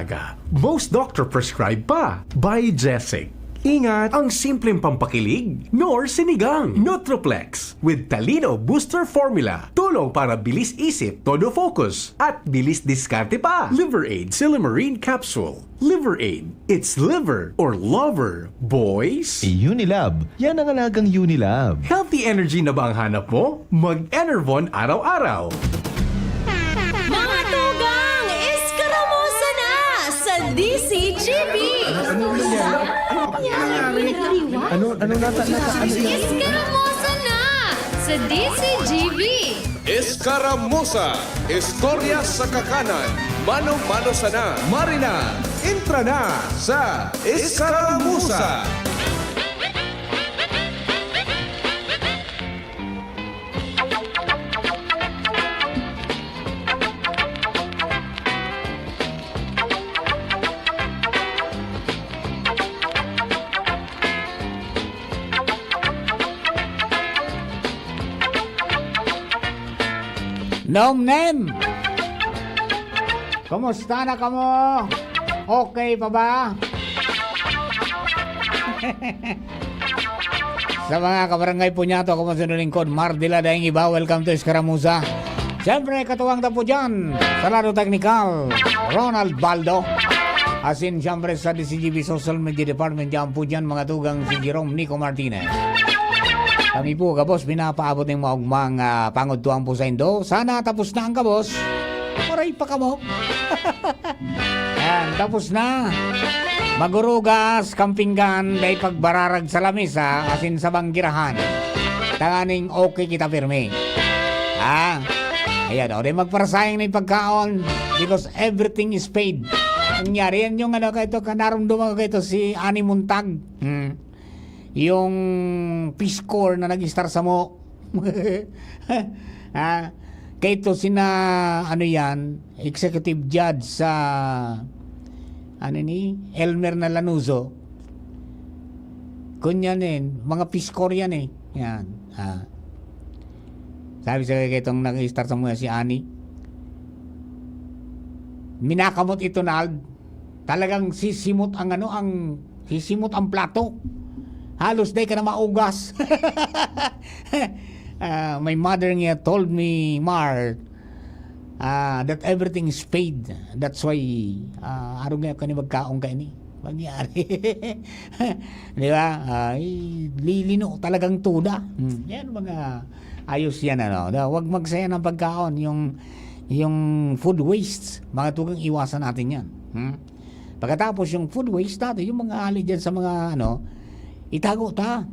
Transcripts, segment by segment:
umaga. Most doctor prescribe pa. Biogesic. Ingat ang simpleng pampakilig, nor sinigang. Nutroplex with Talino Booster Formula. Tulong para bilis isip, todo focus, at bilis diskarte pa. Liver Aid Silimarine Capsule. Liver Aid. It's liver or lover, boys. Unilab. Yan ang alagang Unilab. Healthy energy na ba ang hanap mo? Mag-Enervon araw-araw. Mga tugang, iskaramusa na sa DCGB! Ano nata? Iskaramusa na sa DCGB! Escaramuza, istorya sa kakanan, mano-mano sana. Marina, entra na sa Escaramuza. Nom Nem! Kumusta na kamo? Okay pa ba? Sa mga kabarangay po niya to, ako sa lingkod, Mardila Daing Iba, welcome to Escaramuza. Siyempre, katuwang na po dyan, sa laro technical, Ronald Baldo. As in, siyempre, sa DCGB Social Media Department, dyan po dyan, mga tugang si Jerome Nico Martinez. Kami po, kabos, pinapaabot ng maugmang pangudtuang po sa Indo. Sana tapos na ang kabos. Maray pa kamo. Yan, tapos na. Magurugas, kampinggan, day pagbararag sa lamisa, asin sa banggirahan. Tanganing okay kita pirmi. Ayan, o, day magparasayang na yung pagkaon because everything is paid. Nangyari yan yung kaito, kanarumduman ko ito si Ani Muntag. Yung Peace Corps na nag-star sa mo. Kaito sina executive judge sa Elmer na Lanuzo. Kunyan mga Peace Corps yan yan. Sabi sa kaitong nag-star sa mo si Ani, minakamot ito na talagang sisimot ang plato. Halos day ka na maugas. My mother niya told me, Mar, that everything is paid. That's why, araw nga ka ni magkaong ka ni. Magyari. Di ba? Lilino talagang tuda. Yan mga ayos yan. Huwag magsaya ng pagkaon. Yung food waste, mga tugang iwasan natin yan. Pagkatapos yung food waste natin, yung mga ali dyan sa mga itago ta.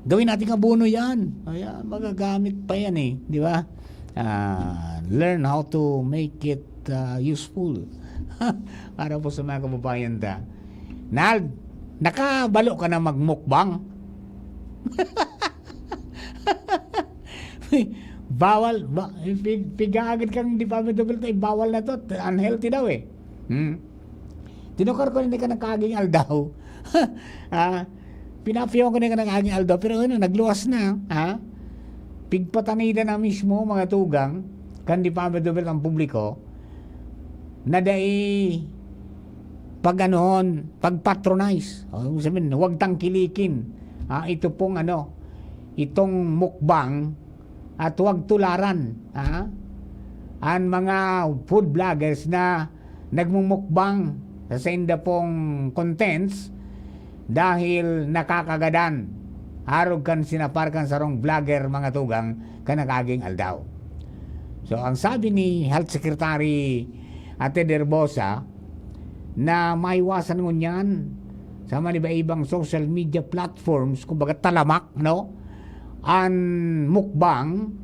Gawin natin abono yan. Ayan, magagamit pa yan di ba? Learn how to make it useful. Para po sa mga kababayan ta. Nald, nakabalo ka na magmukbang? Bawal. Pigagad kang Department of Health, bawal na to. Unhealthy daw Tinukar ko hindi ka nakaging aldaw. Pinapiyaw ko na ka ng aging aldo, pero nagluwas na, Pigpatanida na mismo, mga tugang, kan di pa madubel ang publiko, na dai pagpatronize. Sabihin, huwag tangkilikin. Ito pong itong mukbang, at huwag tularan. Ang mga food vloggers na nagmumukbang sa inda pong contents, dahil nakakagadan harog kan sinaparkan sa rong vlogger mga tugang kanakaging aldaw. So ang sabi ni Health Secretary Ate Derbosa na maiwasan mo niyan sa mga ibang social media platforms, kumbaga talamak ang mukbang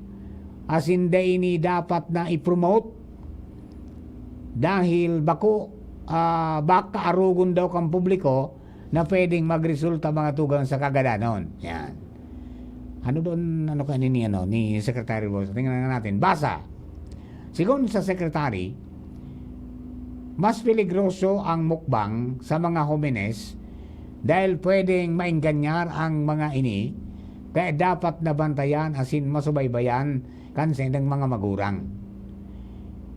as in ini dapat na i-promote dahil baka arugon daw kang publiko na pwedeng magresulta mga tugang sa kagadanon. Yan. Ni Secretary Bosa? Tingnan natin. Basa. Sigon sa Secretary, mas peligroso ang mukbang sa mga homenes dahil pwedeng mainganyar ang mga ini, kaya dapat nabantayan asin masubaybayan kansen ng mga magurang.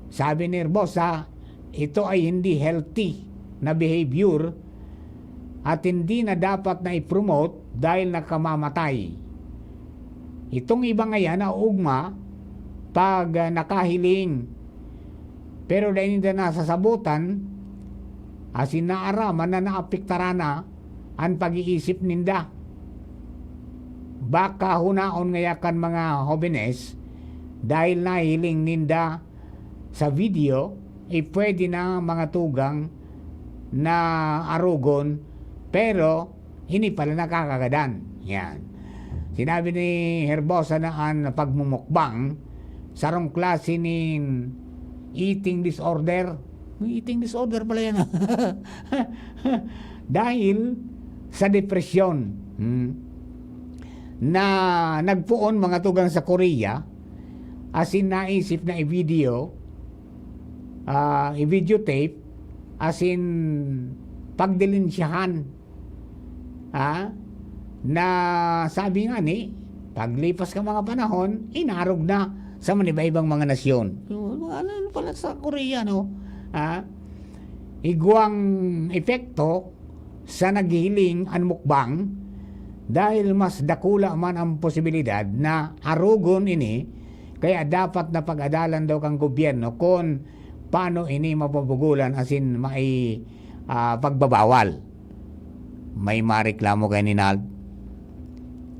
Sabi ni Bosa, ito ay hindi healthy na behavior at hindi na dapat na i-promote dahil nakamamatay. Itong iba ngayon na ugma pag nakahiling pero dahil hindi na sasabutan asin naaraman na naapektarana ang pag-iisip ninda. Baka hunaon ngayakan mga hobenes dahil nahiling ninda sa video pwede na mga tugang na arugon pero hindi pala nakakagadan. Yan. Sinabi ni Herbosa na ang pagmumukbang sarong klase ni eating disorder. Eating disorder pala yan. Dahil sa depresyon na nagpuon mga tugang sa Korea asin naisip na i-videotape asin pagdilinsyahan na sabi nga ni paglipas ka mga panahon inarog na sa manibaibang mga nasyon. Ano pala sa Korea, no? Iguang epekto sa naghiling ang mukbang dahil mas dakula man ang posibilidad na arugon ini kaya dapat na pag-adalan daw kang gobyerno kung paano ini mapabugulan asin may pagbabawal. May mareklamo kay Ninald.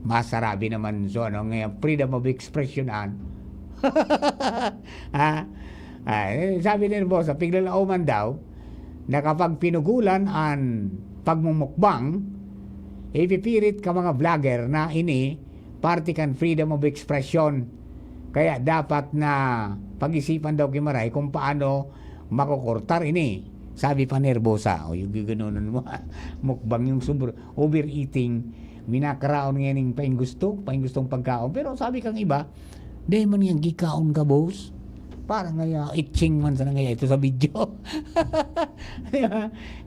Masarabi naman so ano ngayon freedom of expression sabi ni Herbosa piglalauman daw na kapag pinugulan ang pagmumukbang ipipirit ka mga vlogger na ini parte kan freedom of expression kaya dapat na pag-isipan daw kimaray kung paano makukurtar ini. Sabi pa ni Herbosa yung ganoon mo mukbang yung overeating minakaraon ngayon paing gustong pagkaon pero sabi kang iba di man yung gikaon ka boss parang nga itching man sa nga ito sa video.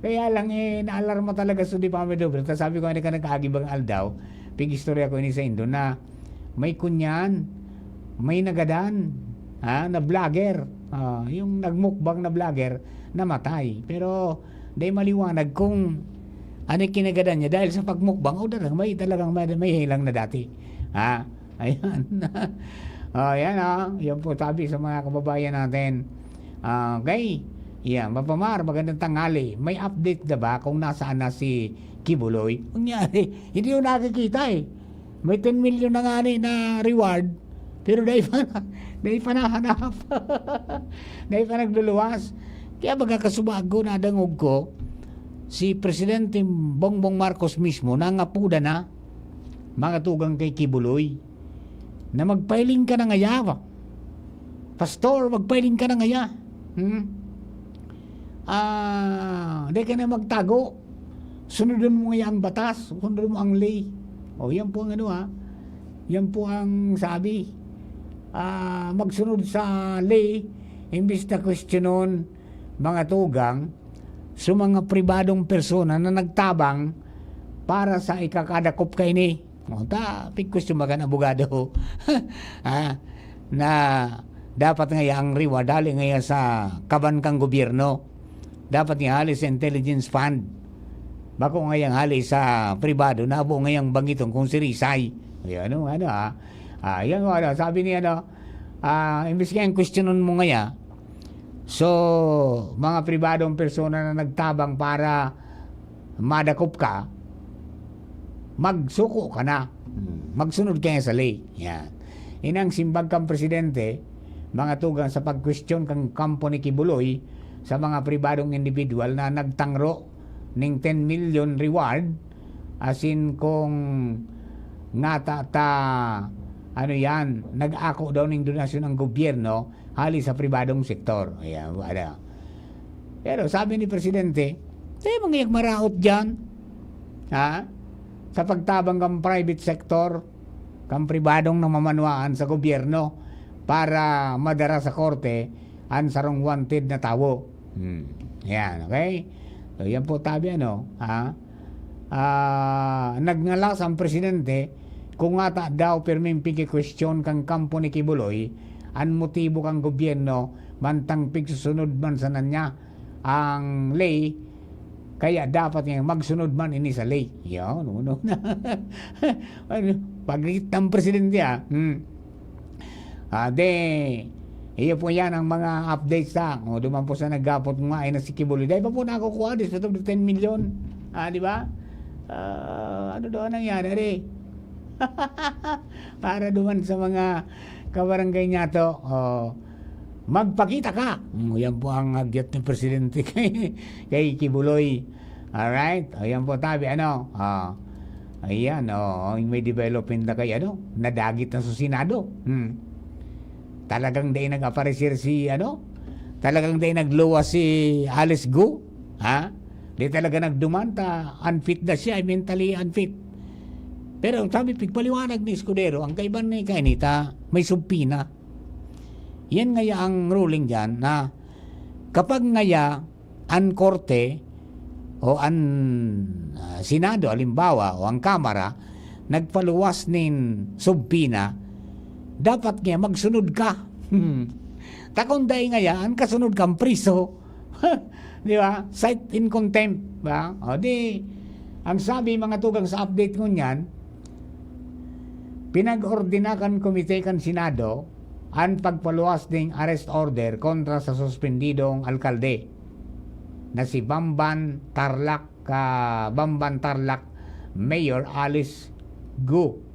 Kaya lang naalarma talaga so di pa may doble. Tapos sabi ko hindi ka nagkaagibang aldaw pig-istorya ko ini sa Indo na may kunyan may nagadan na vlogger yung nagmukbang na vlogger namatay pero di maliwanag kung ano kinagadan niya dahil sa pagmukbang talagang may hilang na dati ayan. Yan po sabi sa mga kababayan natin. Okay. Yan, Mapamar, magandang tanghali. May update na ba kung nasaan na si Kibuloy? Nangyari, hindi ko nakikita May 10 million na nga na reward, pero dahil pa nahanap. Dahil pa nagluluwas. Kaya magkakasubago na dangog ko, si Presidente Bongbong Marcos mismo nangapuda na mga tugang kay Kibuloy na magpailing ka na ngaya pastor magpailing ka na ngaya di ka na magtago sunodin mo ngaya ang batas sunodin mo ang lay yan po ang yan po ang sabi magsunod sa lay imbis na questionon mga tugang sa mga pribadong persona na nagtabang para sa ikakadakop kay ni pigkos yung mga abogado na dapat nga ang reward dali nga sa kabankang gobyerno dapat nga hali sa intelligence fund bako nga yang hali sa pribado na abo nga yang bangitong kung si Rizay yan sabi niya imbis nga yung questionon mo nga so mga pribadong persona na nagtabang para madakop ka magsuko ka na. Magsunod ka sa lay. Yan. Inang simbag kang presidente, mga tugang sa pag-question kang kampo ni Kibuloy sa mga pribadong individual na nagtangro ng 10 million reward asin kung nag-ako daw ng donasyon ng gobyerno hali sa pribadong sektor. Ayan, pero sabi ni presidente, mga maraot dyan. Sa pagtabang kang private sector, kang pribadong namamanwaan sa gobyerno para madara sa korte ang sarong wanted na tawo. Yan, okay? So, yan po tabi nagngalas ang presidente kung nga daw perming pigi-question kang kampo ni Kibuloy ang motibo kang gobyerno mantang pigsusunod man sa nanya ang lay, kaya dapat nga magsunod man ini sa lay. Yan, uno na. Pagkit ng presidente iyo po yan ang mga updates o duman po sa naggapot nga ay na si Kibuloy. Dahil pa po nakukuha this of 10 million. Di ba? Ano doon nangyari rin? Para duman sa mga kabarangay niya to, magpakita ka. Yan po ang agyat ng presidente kay Kibuloy. Alright? Ayan po tabi, ayan, may development na kay, nadagit na sa Senado. Talagang day nag-aparecer talagang day nagluwas si Alice Go. Di talaga nagdumanta, unfit na siya, mentally unfit. Pero sabi, pigpaliwanag ni Escudero, ang kaiban ni Kainita, may sumpina. Yan ngaya ang ruling dyan na kapag ngaya ang korte o ang Senado, halimbawa, o ang Kamara, nagpaluwas nin sumpina, dapat nga magsunod ka. Takunday ngayaan, kasunod kang priso. Di ba? Cite in contempt. Ba? O di, ang sabi mga tugang sa update ko niyan, pinag-ordinakan komite kan Senado ang pagpaluwas ng arrest order kontra sa suspendidong alkalde na si Bamban Tarlac Mayor Alice Go.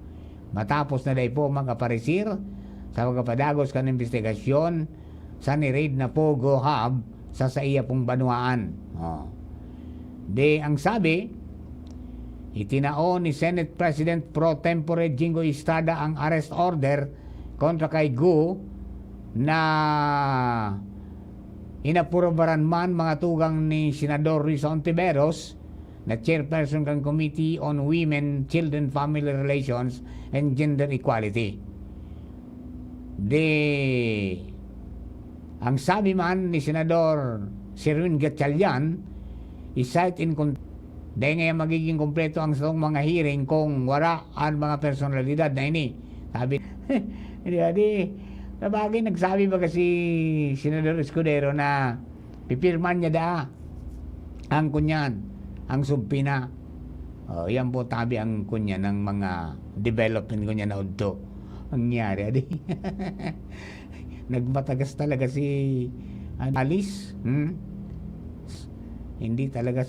Matapos na day po mag-aparisir sa pagpapadagos kan investigasyon sa ni-raid na Pogo Hub sa iya pong Banuaan. Ang sabi, itinaon ni Senate President Pro Tempore Jingo Estrada ang arrest order kontra kay Go na inapurobaran man mga tugang ni Senador Risa Ontiveros na chairperson ng Committee on Women, Children, Family Relations, and Gender Equality. Ang sabi man ni Senador Sirwin Gatchalian, isite in dahil ngayon magiging kompleto ang mga hearing kung wala ang mga personalidad na ini. Sabi, sabagay nagsabi ba kasi Senador Escudero na pipirman niya ang kunyan, ang sumpina. Yan po tabi ang kunya ng mga development kunya na udto. Ang nangyari, nagmatagas talaga si Alice. Hindi talaga